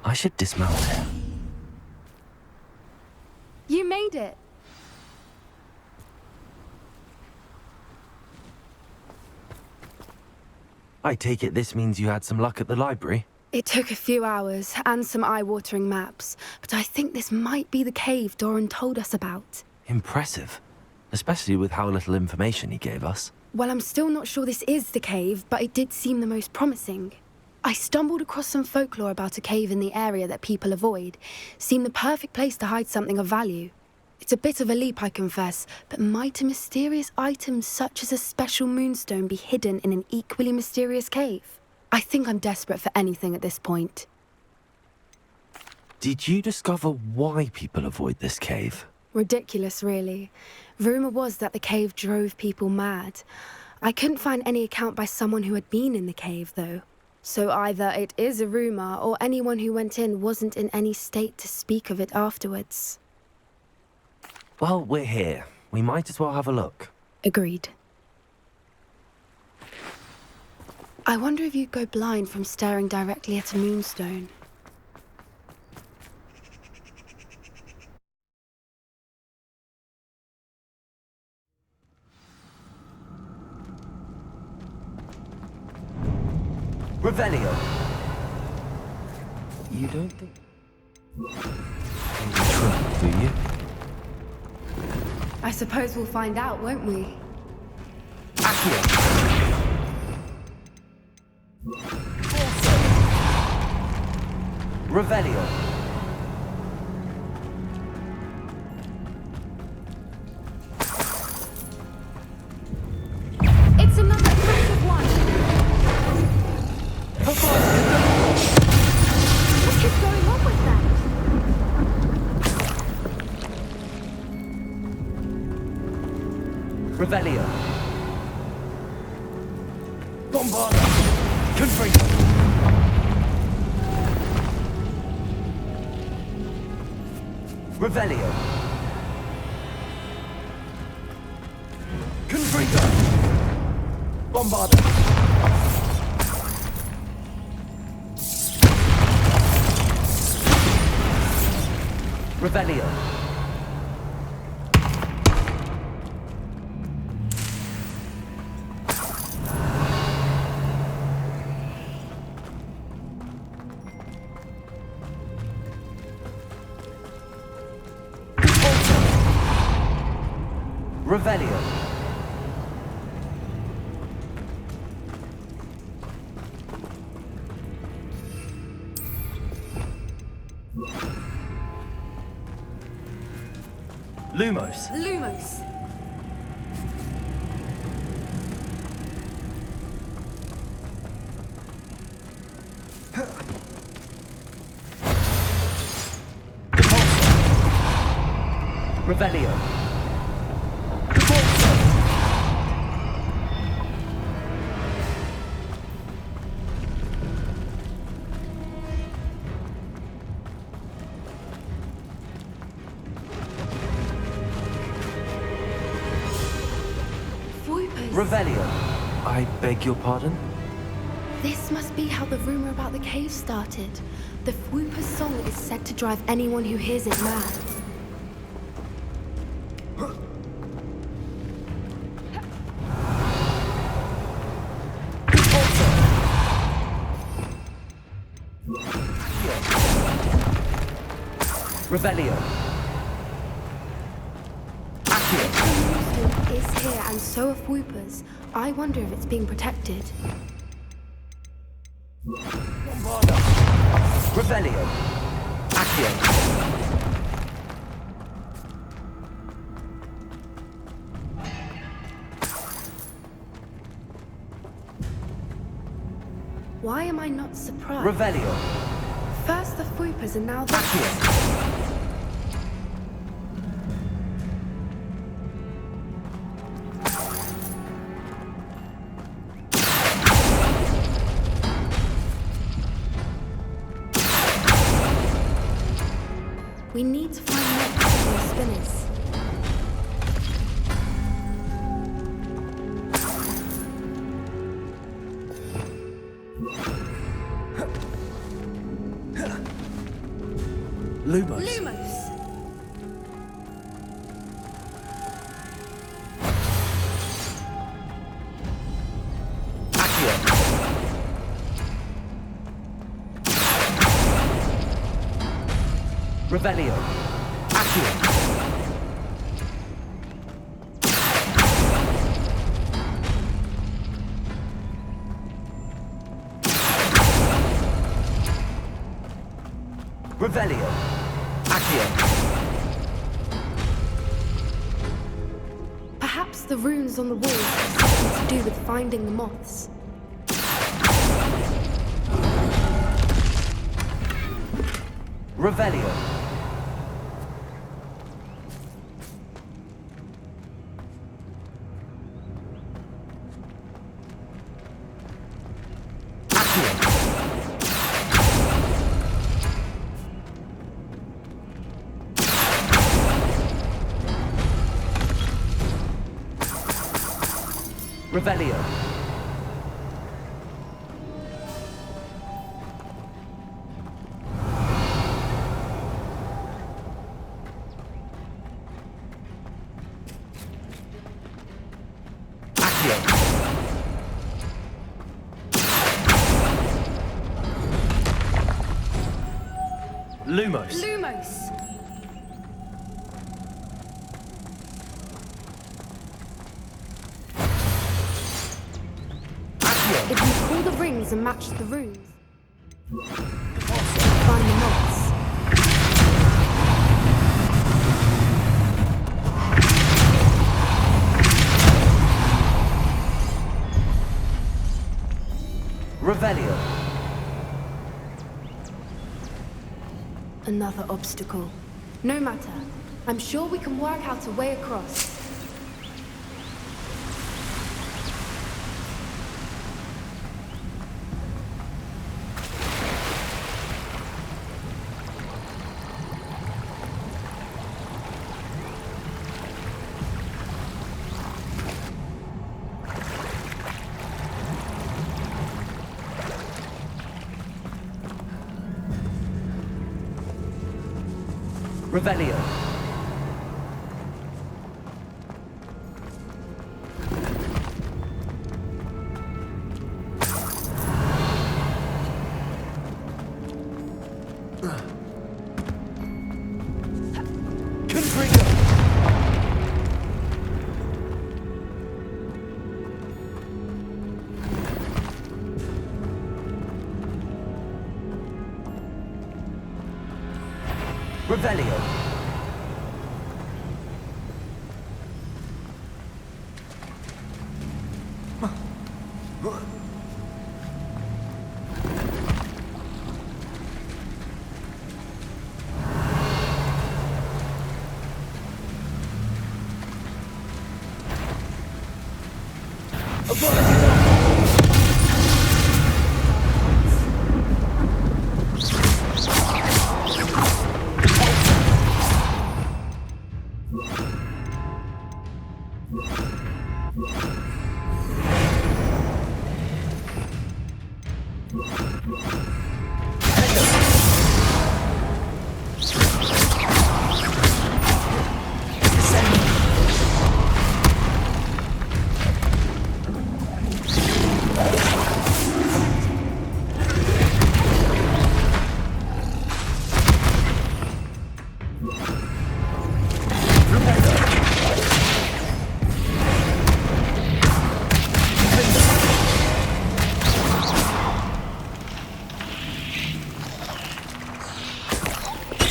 I should dismount it. You made it! I take it this means you had some luck at the library? It took a few hours and some eye-watering maps, but I think this might be the cave Doran told us about. Impressive. Especially with how little information he gave us. Well, I'm still not sure this is the cave, but it did seem the most promising. I stumbled across some folklore about a cave in the area that people avoid. Seemed the perfect place to hide something of value. It's a bit of a leap, I confess, but might a mysterious item such as a special moonstone be hidden in an equally mysterious cave? I think I'm desperate for anything at this point. Did you discover why people avoid this cave? Ridiculous, really. Rumour was that the cave drove people mad. I couldn't find any account by someone who had been in the cave, though. So either it is a rumour, or anyone who went in wasn't in any state to speak of it afterwards. Well, we're here. We might as well have a look. Agreed. I wonder if you'd go blind from staring directly at a moonstone. Revelio! You don't think... Trap, do you? I suppose we'll find out, won't we? Accio! Revelio! It's another massive one! What is going on with that? Revelio! Bombarda! Confringo! Revelio! Confringo! Bombarda! Revelio! Revelio! Lumos! Lumos! Revelio! Revelio. I beg your pardon? This must be how the rumor about the cave started. The Fwooper's song is said to drive anyone who hears it mad. Revelio. The is here, and so are Fwoopers. I wonder if it's being protected. Bombarda. Revelio. Accio. Why am I not surprised? Revelio. First the Fwoopers and now the... Accio. We need to find next for the spinners. Lumos. Lumos! Accio. Revelio. Accio. Revelio. Accio. Perhaps the runes on the walls have something to do with finding the moths. Revelio. Accio. Revelio. Accio. Lumos. Lumos! Accio. If you pull the rings and match the runes, find the moths. Revelio. Another obstacle. No matter. I'm sure we can work out a way across. Revelio. Confringo. Revelio.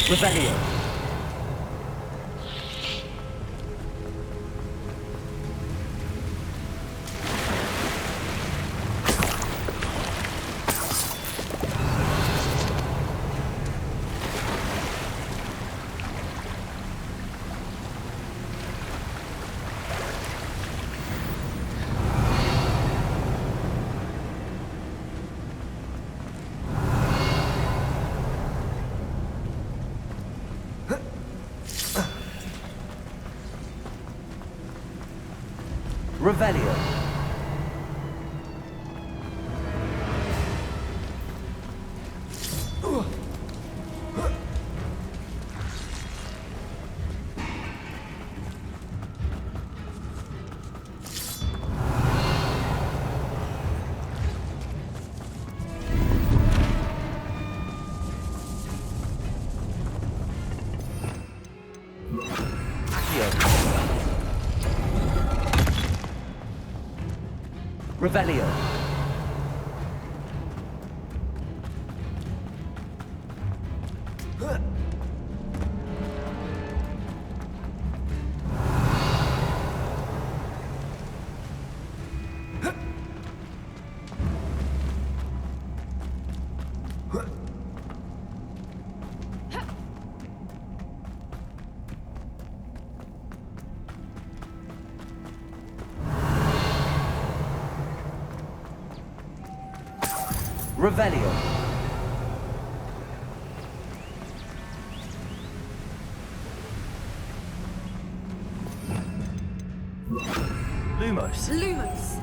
Revelio. Revelio. Revelio. Revelio. Lumos. Lumos.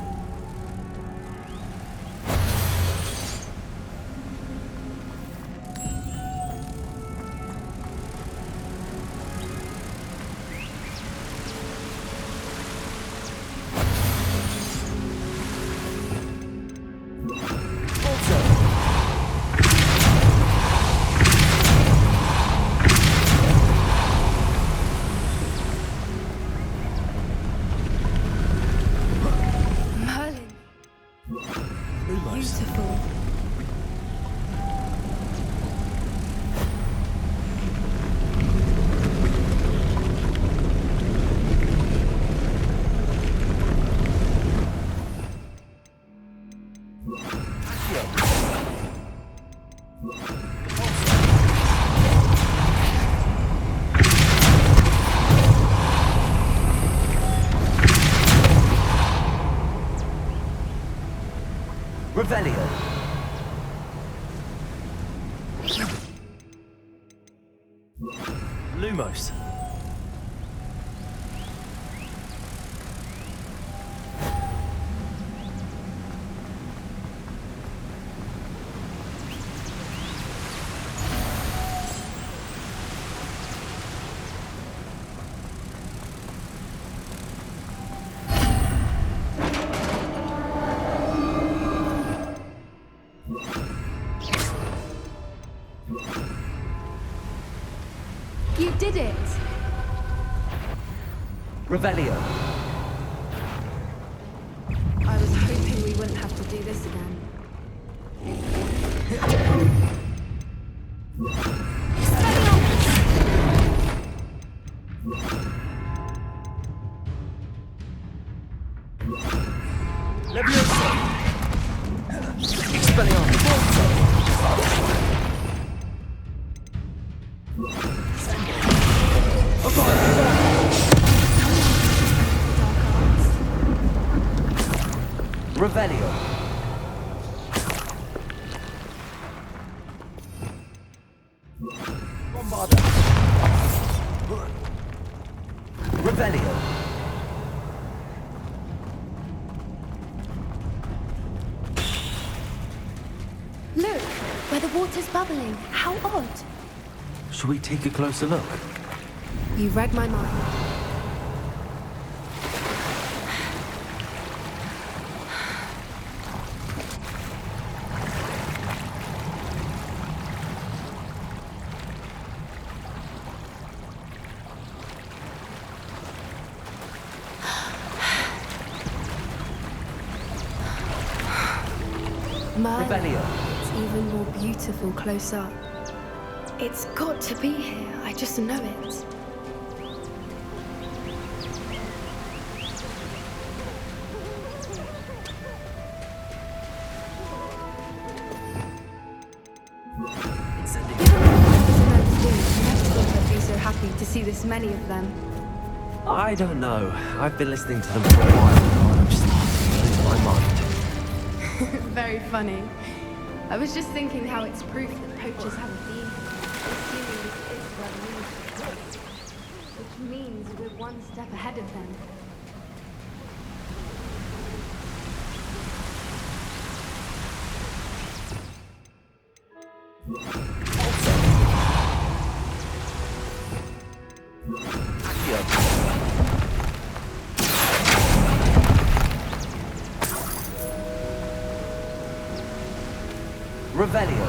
Beautiful. Revelio. Lumos. You did it! Revelio. I was hoping we wouldn't have to do this again. Leviosa. Expelliarmus. Revelio. Bombarda. Revelio. Look, where the water's bubbling. How odd. Should we take a closer look? You read my mind. Revelio. It's even more beautiful close up. It's got to be here. I just know it. I'd be so happy to see this many of them. I don't know. I've been listening to them for a while now, and I'm just losing my mind. Very funny. I was just thinking how it's proof that poachers have a theme, assuming this is where the news is, which means we're one step ahead of them. Revelio.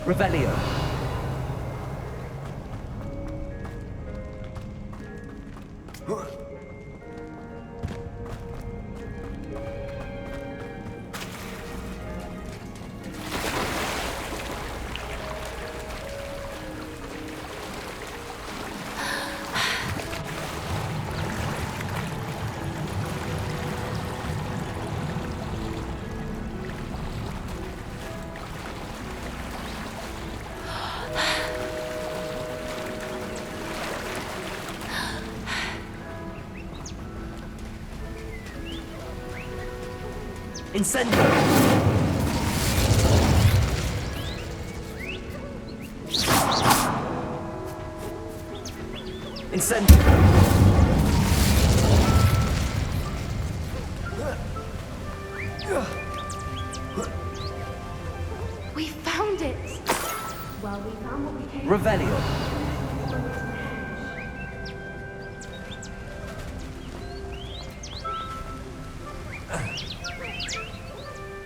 Revelio. Incendio! Incendio! We found it! Well, we found what we came Revelio.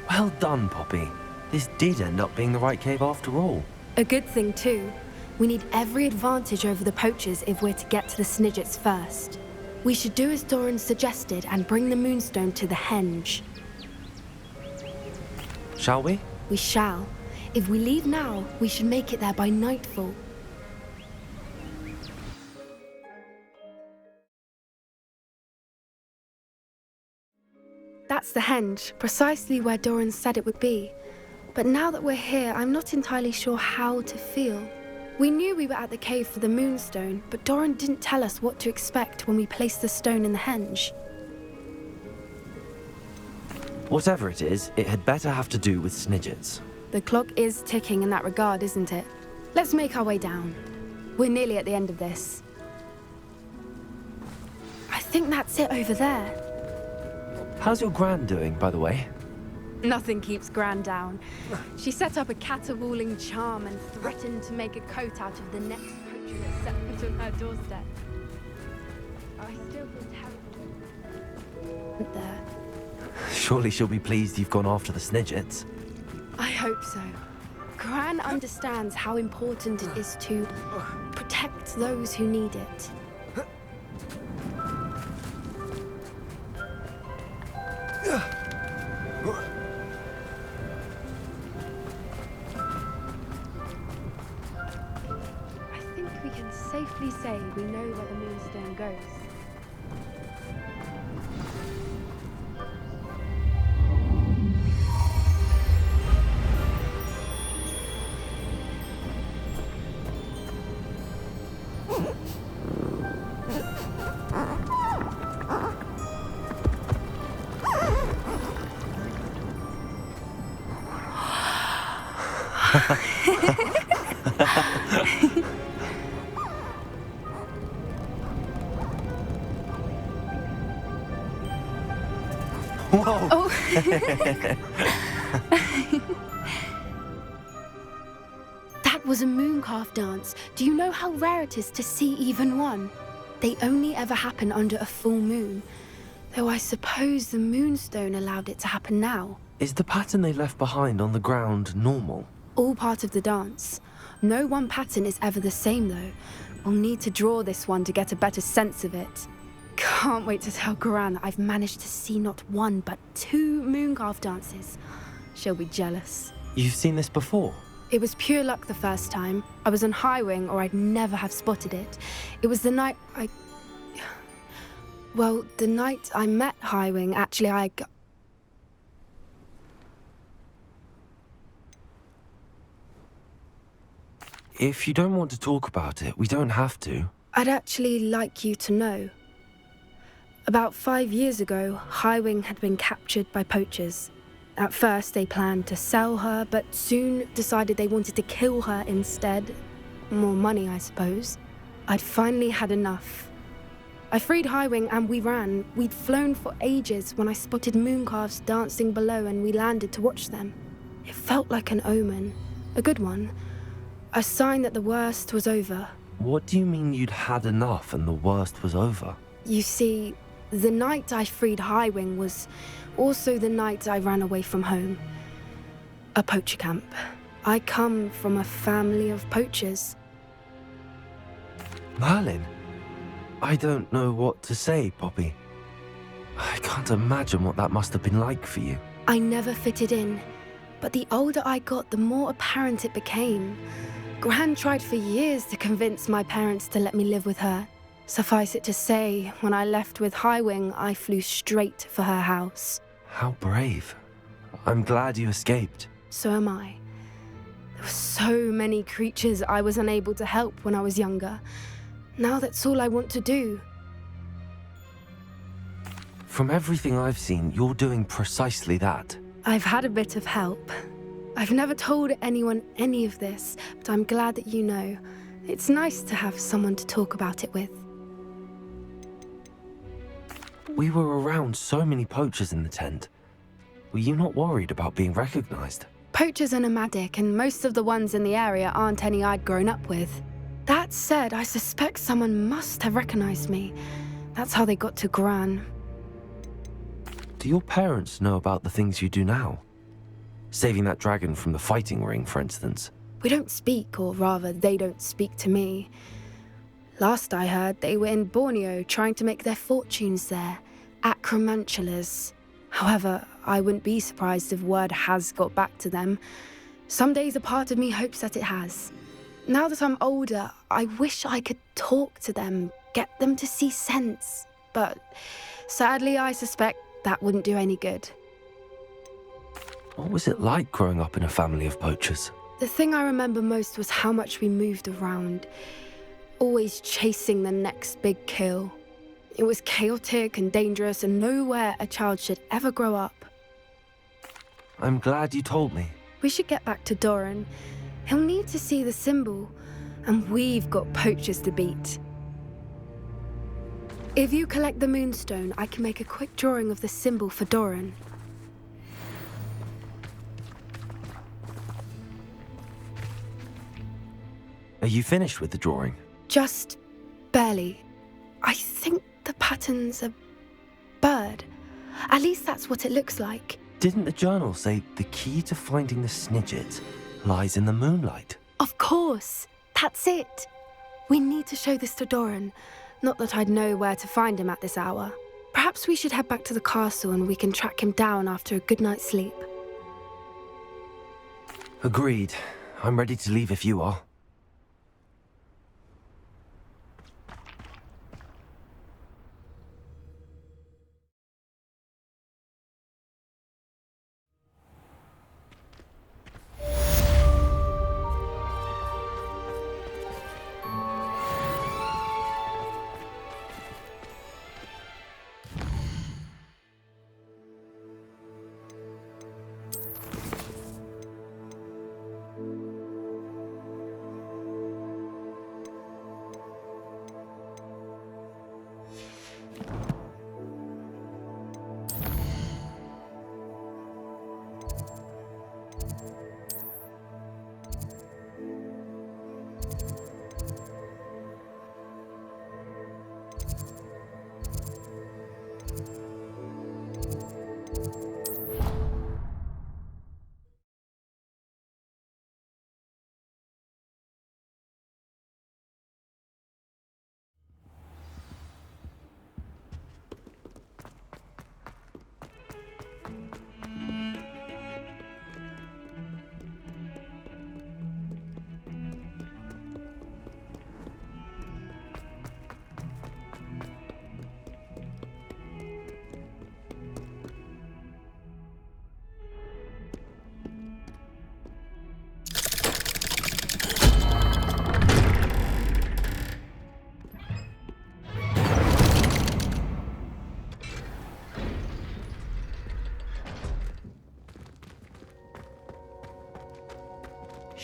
Well done, Poppy. This did end up being the right cave after all. A good thing, too. We need every advantage over the poachers if we're to get to the Snidgets first. We should do as Doran suggested and bring the Moonstone to the henge. Shall we? We shall. If we leave now, we should make it there by nightfall. That's the henge, precisely where Doran said it would be. But now that we're here, I'm not entirely sure how to feel. We knew we were at the cave for the Moonstone, but Doran didn't tell us what to expect when we placed the stone in the henge. Whatever it is, it had better have to do with Snidgets. The clock is ticking in that regard, isn't it? Let's make our way down. We're nearly at the end of this. I think that's it over there. How's your gran doing, by the way? Nothing keeps Gran down. She set up a caterwauling charm and threatened to make a coat out of the next poacher that set foot on her doorstep. I still feel terrible. There. Surely she'll be pleased you've gone after the Snidgets. I hope so. Gran understands how important it is to protect those who need it. I think we can safely say we know where the Moonstone goes. Whoa! Oh. That was a mooncalf dance. Do you know how rare it is to see even one? They only ever happen under a full moon. Though I suppose the Moonstone allowed it to happen now. Is the pattern they left behind on the ground normal? All part of the dance. No one pattern is ever the same, though. We'll need to draw this one to get a better sense of it. Can't wait to tell Gran that I've managed to see not one, but 2 mooncalf dances. She'll be jealous. You've seen this before? It was pure luck the first time. I was on Highwing, or I'd never have spotted it. It was the night Well, the night I met Highwing, actually, If you don't want to talk about it, we don't have to. I'd actually like you to know. About 5 years ago, Highwing had been captured by poachers. At first, they planned to sell her, but soon decided they wanted to kill her instead. More money, I suppose. I'd finally had enough. I freed Highwing and we ran. We'd flown for ages when I spotted mooncalves dancing below and we landed to watch them. It felt like an omen, a good one, a sign that the worst was over. What do you mean you'd had enough and the worst was over? You see, the night I freed Highwing was also the night I ran away from home. A poacher camp. I come from a family of poachers. Merlin? I don't know what to say, Poppy. I can't imagine what that must have been like for you. I never fitted in, but the older I got, the more apparent it became. Gran tried for years to convince my parents to let me live with her. Suffice it to say, when I left with Highwing, I flew straight for her house. How brave. I'm glad you escaped. So am I. There were so many creatures I was unable to help when I was younger. Now that's all I want to do. From everything I've seen, you're doing precisely that. I've had a bit of help. I've never told anyone any of this, but I'm glad that you know. It's nice to have someone to talk about it with. We were around so many poachers in the tent. Were you not worried about being recognized? Poachers are nomadic, and most of the ones in the area aren't any I'd grown up with. That said, I suspect someone must have recognized me. That's how they got to Gran. Do your parents know about the things you do now? Saving that dragon from the fighting ring, for instance. We don't speak, or rather, they don't speak to me. Last I heard, they were in Borneo trying to make their fortunes there, acromantulas. However, I wouldn't be surprised if word has got back to them. Some days a part of me hopes that it has. Now that I'm older, I wish I could talk to them, get them to see sense. But sadly, I suspect that wouldn't do any good. What was it like growing up in a family of poachers? The thing I remember most was how much we moved around, always chasing the next big kill. It was chaotic and dangerous and nowhere a child should ever grow up. I'm glad you told me. We should get back to Doran. He'll need to see the symbol, and we've got poachers to beat. If you collect the moonstone, I can make a quick drawing of the symbol for Doran. Are you finished with the drawing? Just barely. I think the pattern's a bird. At least that's what it looks like. Didn't the journal say the key to finding the Snidget lies in the moonlight? Of course. That's it. We need to show this to Doran. Not that I'd know where to find him at this hour. Perhaps we should head back to the castle and we can track him down after a good night's sleep. Agreed. I'm ready to leave if you are.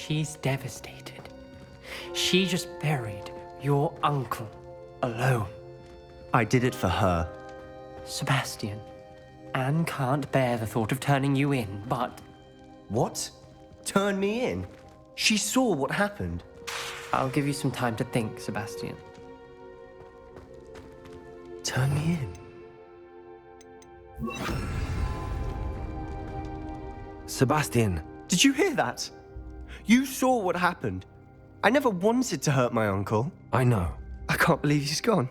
She's devastated. She just buried your uncle alone. I did it for her. Sebastian, Anne can't bear the thought of turning you in, but What? Turn me in? She saw what happened. I'll give you some time to think, Sebastian. Turn me in? Sebastian, Did you hear that? You saw what happened. I never wanted to hurt my uncle. I know. I can't believe he's gone.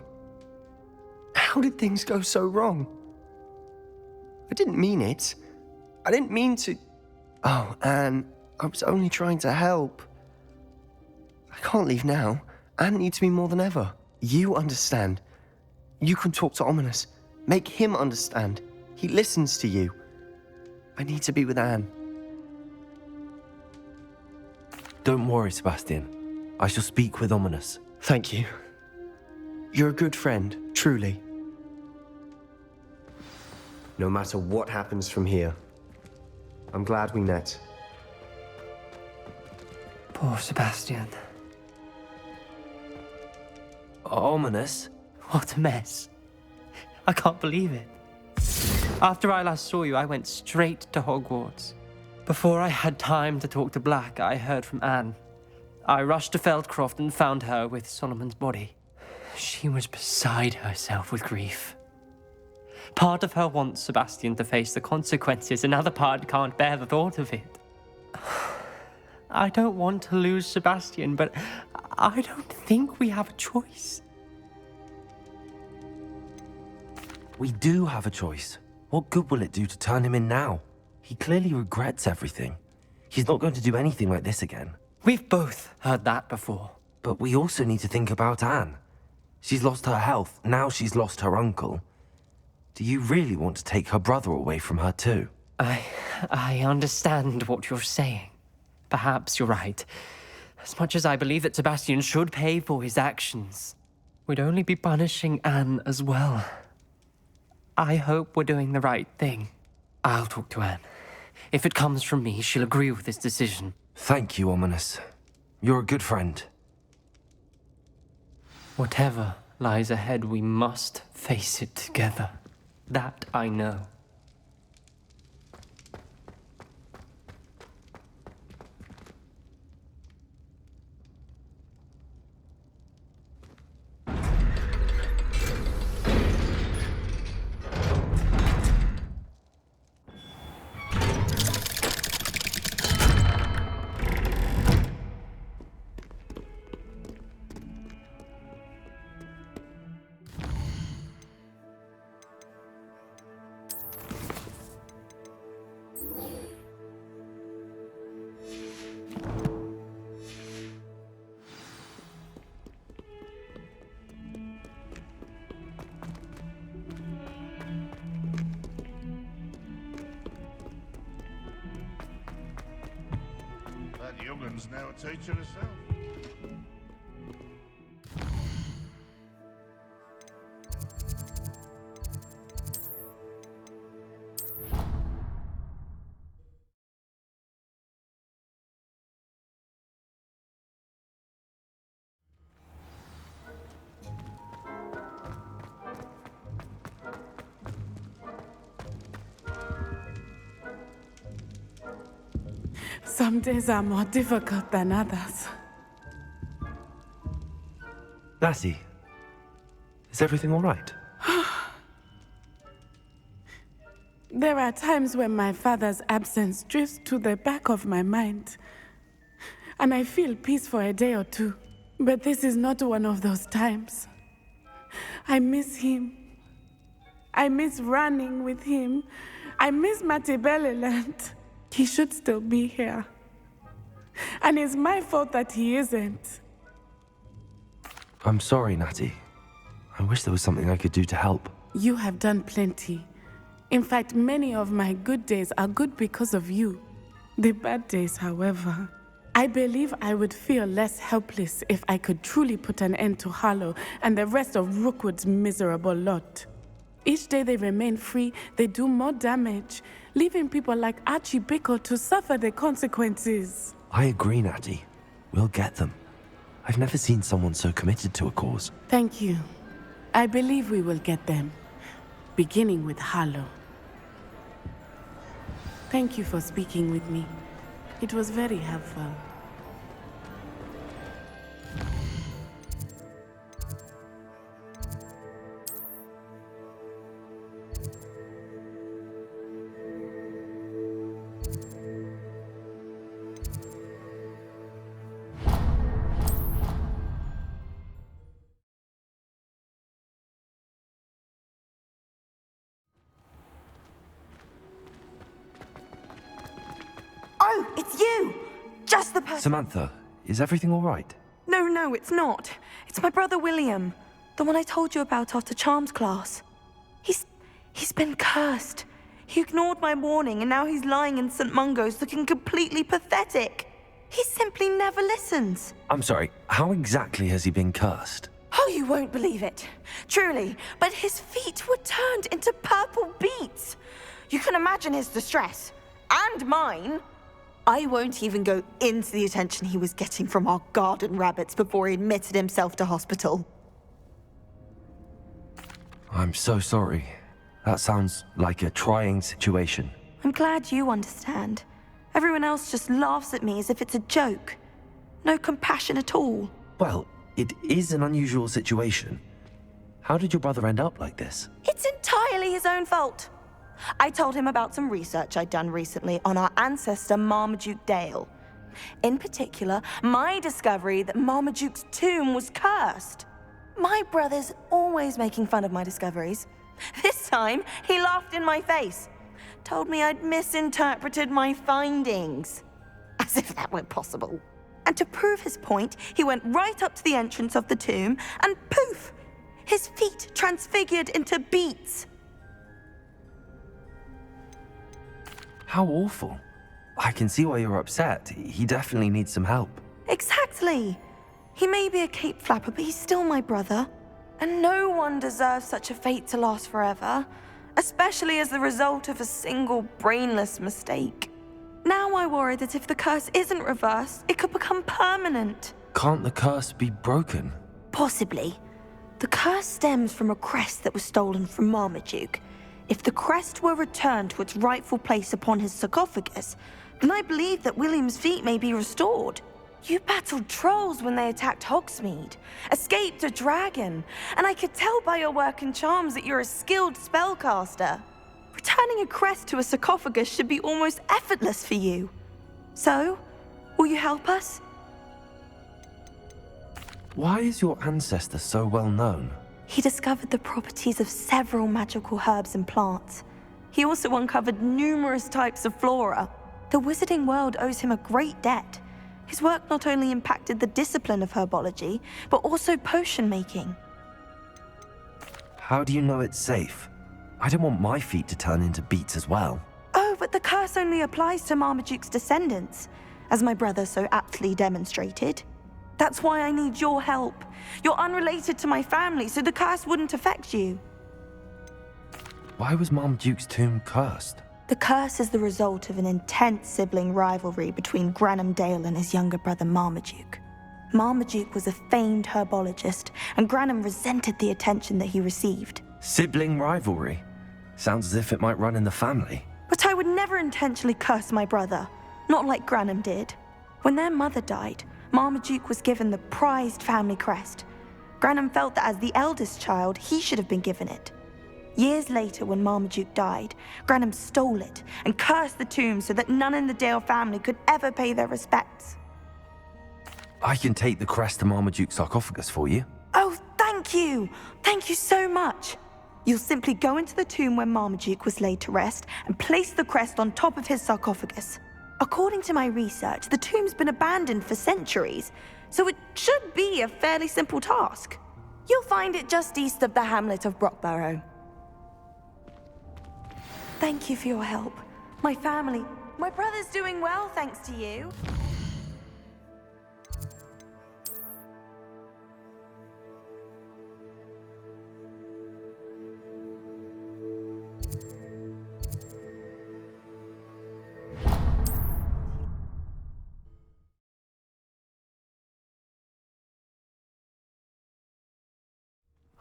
How did things go so wrong? I didn't mean it. I didn't mean to... Oh, Anne, I was only trying to help. I can't leave now. Anne needs me more than ever. You understand. You can talk to Ominous. Make him understand. He listens to you. I need to be with Anne. Don't worry, Sebastian. I shall speak with Ominous. Thank you. You're a good friend, truly. No matter what happens from here, I'm glad we met. Poor Sebastian. Ominous? What a mess. I can't believe it. After I last saw you, I went straight to Hogwarts. Before I had time to talk to Black, I heard from Anne. I rushed to Feldcroft and found her with Solomon's body. She was beside herself with grief. Part of her wants Sebastian to face the consequences, another part can't bear the thought of it. I don't want to lose Sebastian, but I don't think we have a choice. We do have a choice. What good will it do to turn him in now? He clearly regrets everything. He's not going to do anything like this again. We've both heard that before. But we also need to think about Anne. She's lost her health, now she's lost her uncle. Do you really want to take her brother away from her too? I understand what you're saying. Perhaps you're right. As much as I believe that Sebastian should pay for his actions, we'd only be punishing Anne as well. I hope we're doing the right thing. I'll talk to Anne. If it comes from me, she'll agree with this decision. Thank you, Ominous. You're a good friend. Whatever lies ahead, we must face it together. That I know. That youngun's now a teacher herself. Some days are more difficult than others. Lassie, is everything all right? There are times when my father's absence drifts to the back of my mind, and I feel peace for a day or two. But this is not one of those times. I miss him. I miss running with him. I miss Matibeleland. He should still be here. And it's my fault that he isn't. I'm sorry, Natty. I wish there was something I could do to help. You have done plenty. In fact, many of my good days are good because of you. The bad days, however, I believe I would feel less helpless if I could truly put an end to Harlow and the rest of Rookwood's miserable lot. Each day they remain free, they do more damage, leaving people like Archie Bickle to suffer the consequences. I agree, Natty. We'll get them. I've never seen someone so committed to a cause. Thank you. I believe we will get them, beginning with Harlow. Thank you for speaking with me. It was very helpful. Oh, it's you! Just the person. Samantha, is everything all right? No, it's not. It's my brother William. The one I told you about after Charms class. He's been cursed. He ignored my warning and now he's lying in St. Mungo's looking completely pathetic. He simply never listens. I'm sorry, how exactly has he been cursed? Oh, you won't believe it. Truly, but his feet were turned into purple beets. You can imagine his distress. And mine. I won't even go into the attention he was getting from our garden rabbits before he admitted himself to hospital. I'm so sorry. That sounds like a trying situation. I'm glad you understand. Everyone else just laughs at me as if it's a joke. No compassion at all. Well, it is an unusual situation. How did your brother end up like this? It's entirely his own fault. I told him about some research I'd done recently on our ancestor Marmaduke Dale. In particular, my discovery that Marmaduke's tomb was cursed. My brother's always making fun of my discoveries. This time, he laughed in my face. Told me I'd misinterpreted my findings. As if that were possible. And to prove his point, he went right up to the entrance of the tomb and poof! His feet transfigured into beets. How awful. I can see why you're upset. He definitely needs some help. Exactly. He may be a cape flapper, but he's still my brother. And no one deserves such a fate to last forever, especially as the result of a single brainless mistake. Now I worry that if the curse isn't reversed, it could become permanent. Can't the curse be broken? Possibly. The curse stems from a crest that was stolen from Marmaduke. If the crest were returned to its rightful place upon his sarcophagus, then I believe that William's feet may be restored. You battled trolls when they attacked Hogsmeade, escaped a dragon, and I could tell by your work and charms that you're a skilled spellcaster. Returning a crest to a sarcophagus should be almost effortless for you. So, will you help us? Why is your ancestor so well known? He discovered the properties of several magical herbs and plants. He also uncovered numerous types of flora. The wizarding world owes him a great debt. His work not only impacted the discipline of herbology, but also potion making. How do you know it's safe? I don't want my feet to turn into beets as well. Oh, but the curse only applies to Marmaduke's descendants, as my brother so aptly demonstrated. That's why I need your help. You're unrelated to my family, so the curse wouldn't affect you. Why was Marmaduke's tomb cursed? The curse is the result of an intense sibling rivalry between Granham Dale and his younger brother Marmaduke. Marmaduke was a famed herbologist, and Granham resented the attention that he received. Sibling rivalry? Sounds as if it might run in the family. But I would never intentionally curse my brother, not like Granham did. When their mother died, Marmaduke was given the prized family crest. Granham felt that as the eldest child, he should have been given it. Years later, when Marmaduke died, Granham stole it and cursed the tomb so that none in the Dale family could ever pay their respects. I can take the crest to Marmaduke's sarcophagus for you. Oh, thank you! Thank you so much! You'll simply go into the tomb where Marmaduke was laid to rest and place the crest on top of his sarcophagus. According to my research, the tomb's been abandoned for centuries, so it should be a fairly simple task. You'll find it just east of the hamlet of Brockborough. Thank you for your help. My family, my brother's doing well thanks to you.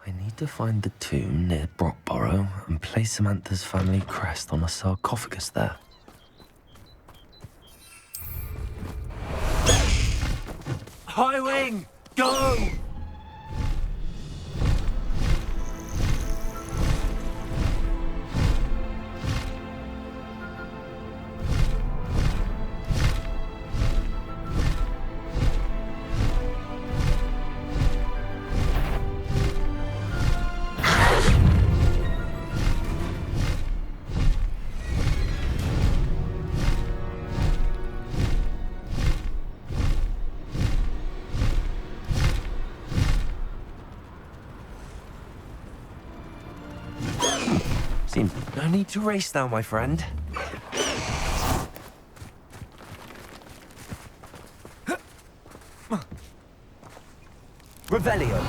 I need to find the tomb near Brockborough and place Samantha's family crest on a sarcophagus there. High Wing, go! Seems no need to race now, my friend. Revelio.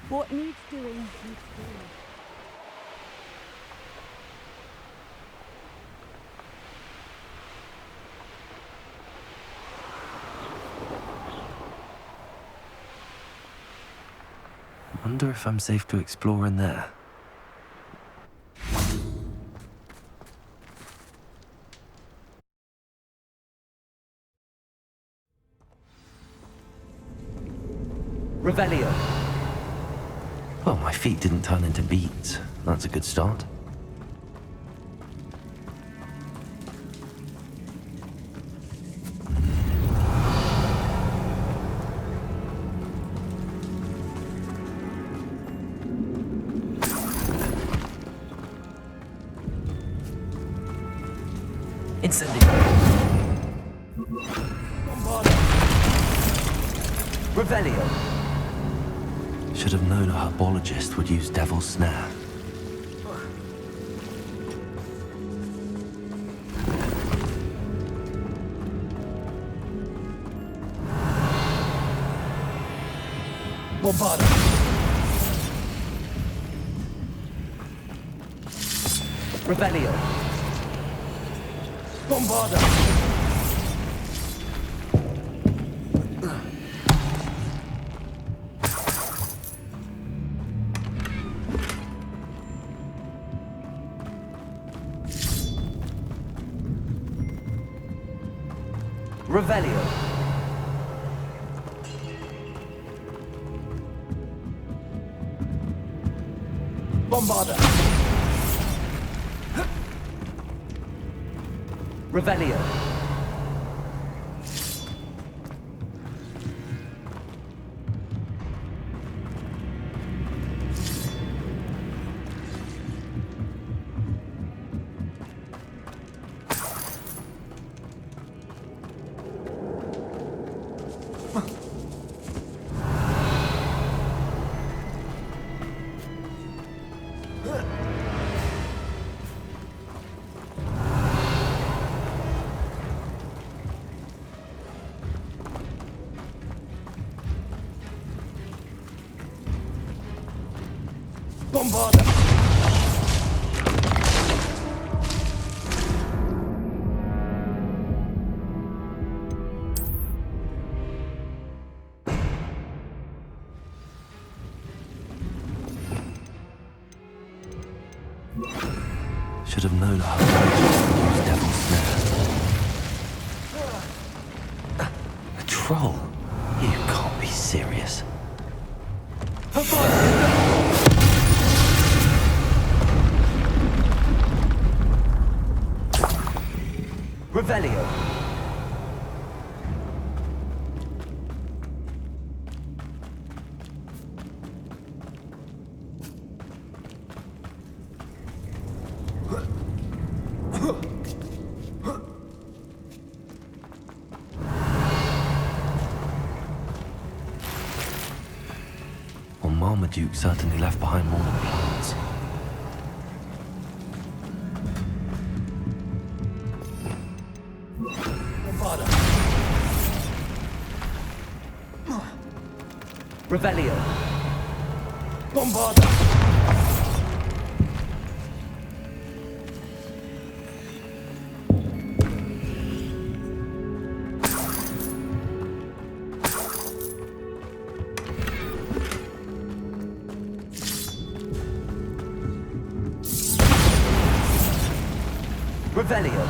What needs doing, needs doing. Wonder if I'm safe to explore in there. Revelio. Well, my feet didn't turn into beads. That's a good start. Incendio. Revelio. Should have known a herbologist would use Devil's Snare. Bombarda. Revelio. Bombarda. Revelio. Bombarda. Revelio. Bombarda. Should have known how to use Devil's Snare. A troll? You can't be serious. Revelio. Well, Marmaduke certainly left behind more than plants. Revelio. Bombarda. Revelio.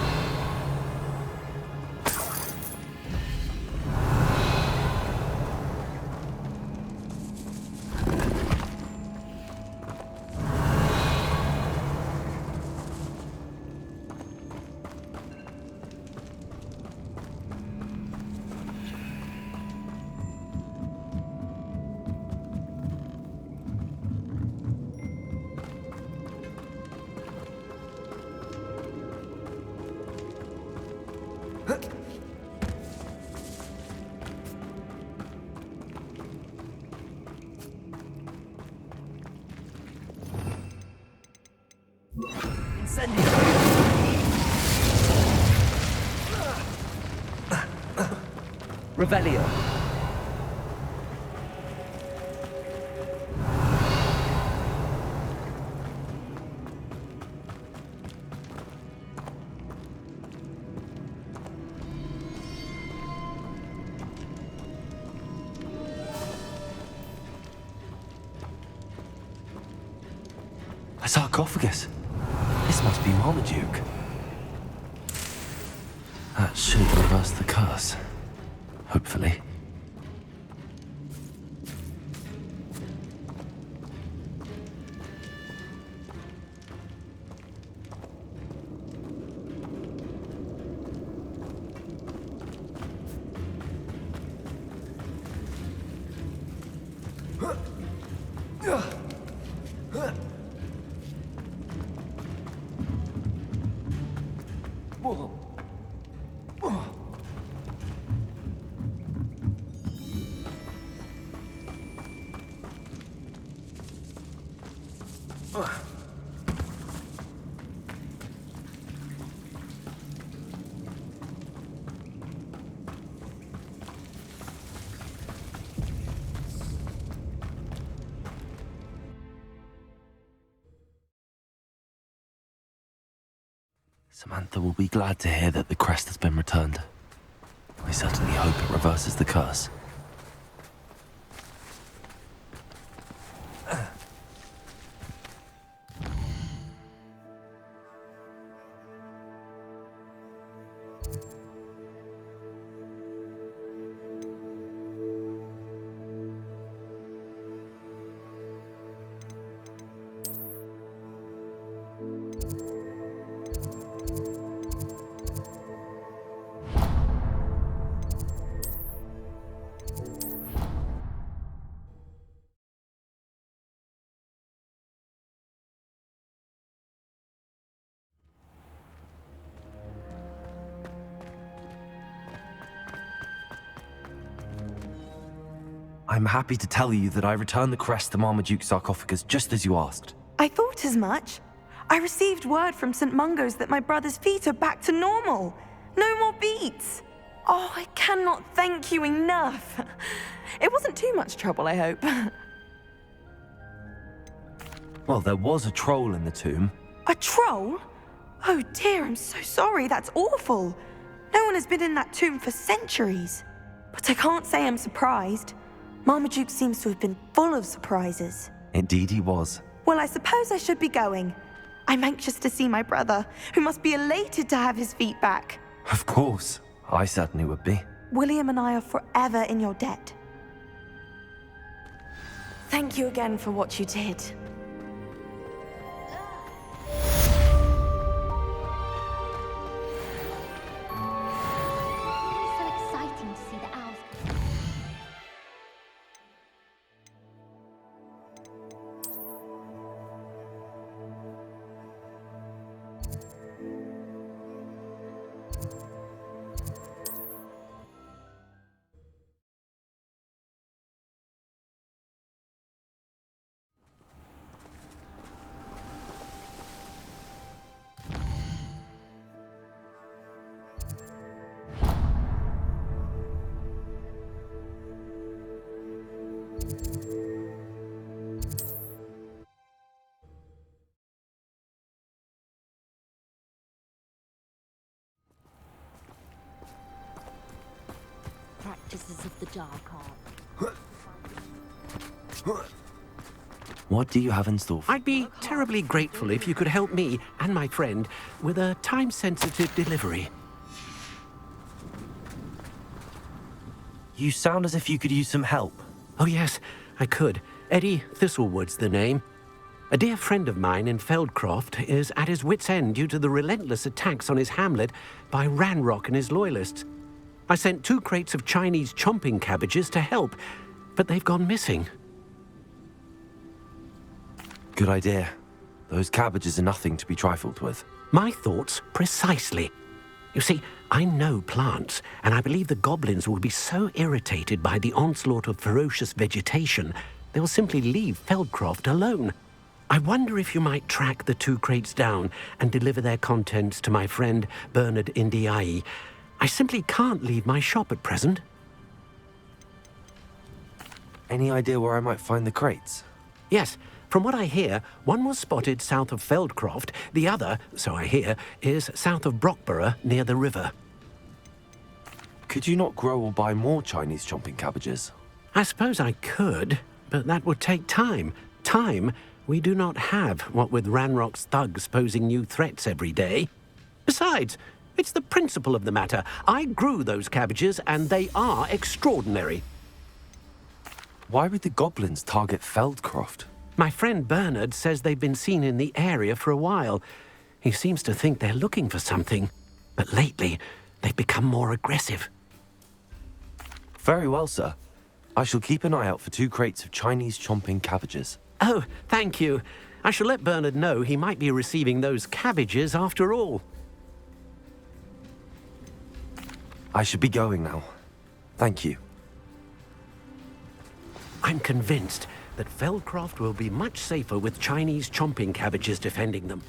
Revelio. A sarcophagus. This must be Marmaduke. That should reverse the curse. Hopefully. Samantha will be glad to hear that the crest has been returned. I certainly hope it reverses the curse. I'm happy to tell you that I returned the crest to Marmaduke's sarcophagus just as you asked. I thought as much. I received word from St. Mungo's that my brother's feet are back to normal. No more beats. Oh, I cannot thank you enough. It wasn't too much trouble, I hope. Well, there was a troll in the tomb. A troll? Oh dear, I'm so sorry. That's awful. No one has been in that tomb for centuries. But I can't say I'm surprised. Marmaduke seems to have been full of surprises. Indeed he was. Well, I suppose I should be going. I'm anxious to see my brother, who must be elated to have his feet back. Of course. I certainly would be. William and I are forever in your debt. Thank you again for what you did. So exciting to see the owls. Practices of the dark art. What do you have in store? I'd be terribly grateful if you could help me and my friend with a time-sensitive delivery. You sound as if you could use some help. Oh yes, I could. Eddie Thistlewood's the name. A dear friend of mine in Feldcroft is at his wit's end due to the relentless attacks on his hamlet by Ranrock and his loyalists. I sent 2 crates of Chinese chomping cabbages to help, but they've gone missing. Good idea. Those cabbages are nothing to be trifled with. My thoughts precisely. You see, I know plants, and I believe the goblins will be so irritated by the onslaught of ferocious vegetation, they'll simply leave Feldcroft alone. I wonder if you might track the 2 crates down and deliver their contents to my friend Bernard Indiai. I simply can't leave my shop at present. Any idea where I might find the crates? Yes, from what I hear, one was spotted south of Feldcroft, the other, so I hear, is south of Brockborough near the river. Could you not grow or buy more Chinese chomping cabbages? I suppose I could, but that would take time. Time we do not have, what with Ranrock's thugs posing new threats every day. Besides, it's the principle of the matter. I grew those cabbages, and they are extraordinary. Why would the goblins target Feldcroft? My friend Bernard says they've been seen in the area for a while. He seems to think they're looking for something, but lately they've become more aggressive. Very well, sir. I shall keep an eye out for 2 crates of Chinese chomping cabbages. Oh, thank you. I shall let Bernard know he might be receiving those cabbages after all. I should be going now. Thank you. I'm convinced that Feldcroft will be much safer with Chinese chomping cabbages defending them.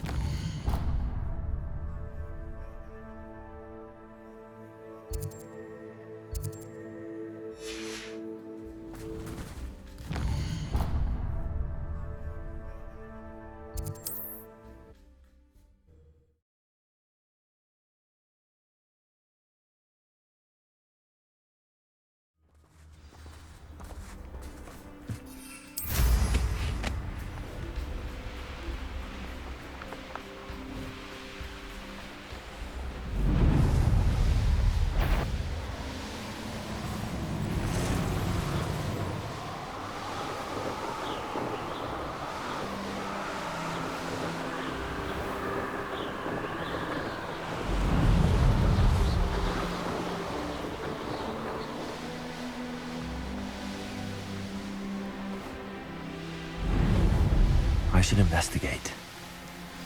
I should investigate.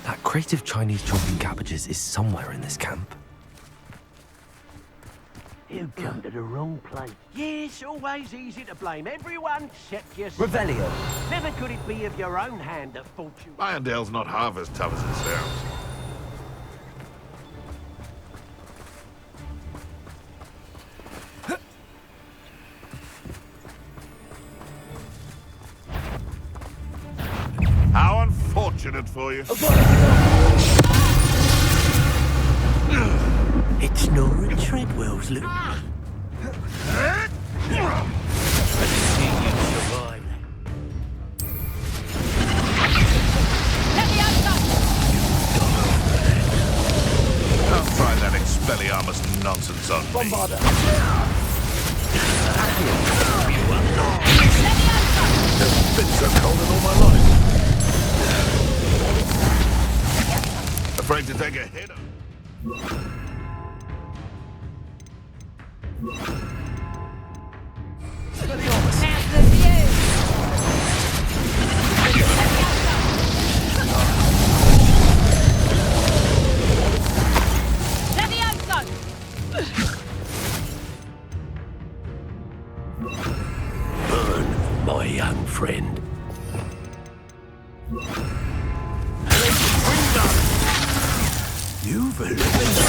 That crate of Chinese chopping cabbages is somewhere in this camp. You come to the wrong place. Yes, always easy to blame everyone except yourself. Revelio. Never could it be of your own hand that fortune... Irondale's not half as tough as it sounds. How unfortunate for you. It's Nora Treadwell's look. Don't try that Expelliarmus nonsense on me. Never been so cold in all my life. Afraid to take a hit. Burn, my young friend. You've eliminated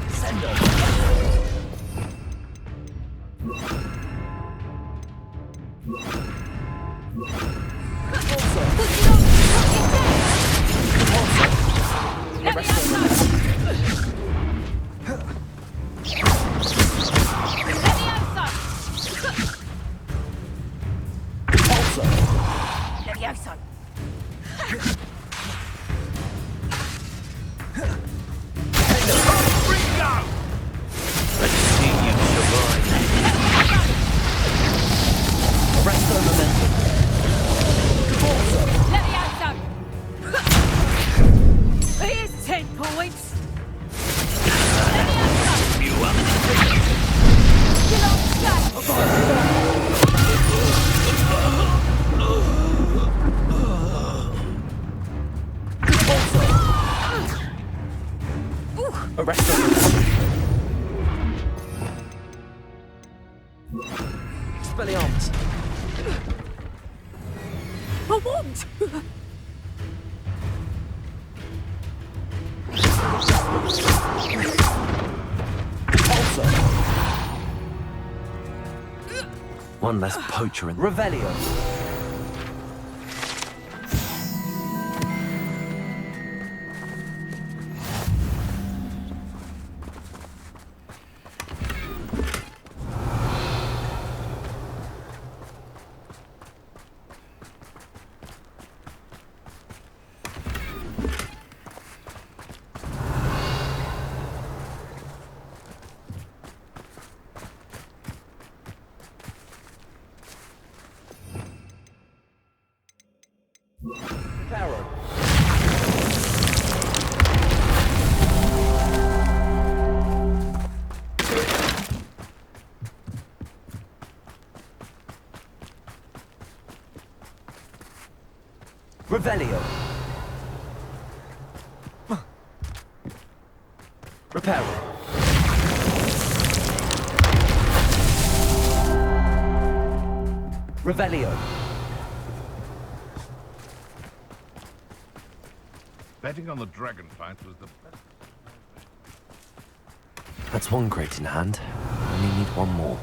Send Expelliarmus! A wand! One less poacher in Revelio. Pharaoh. Revelio. Reparo. Revelio. Betting on the dragon fight was the best. That's one crate in hand. Only need one more.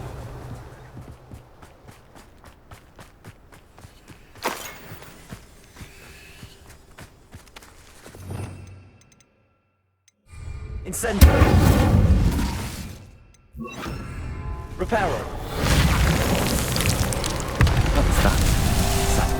Incendio. Reparo. What's that? Settled.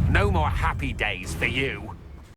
No more happy days for you.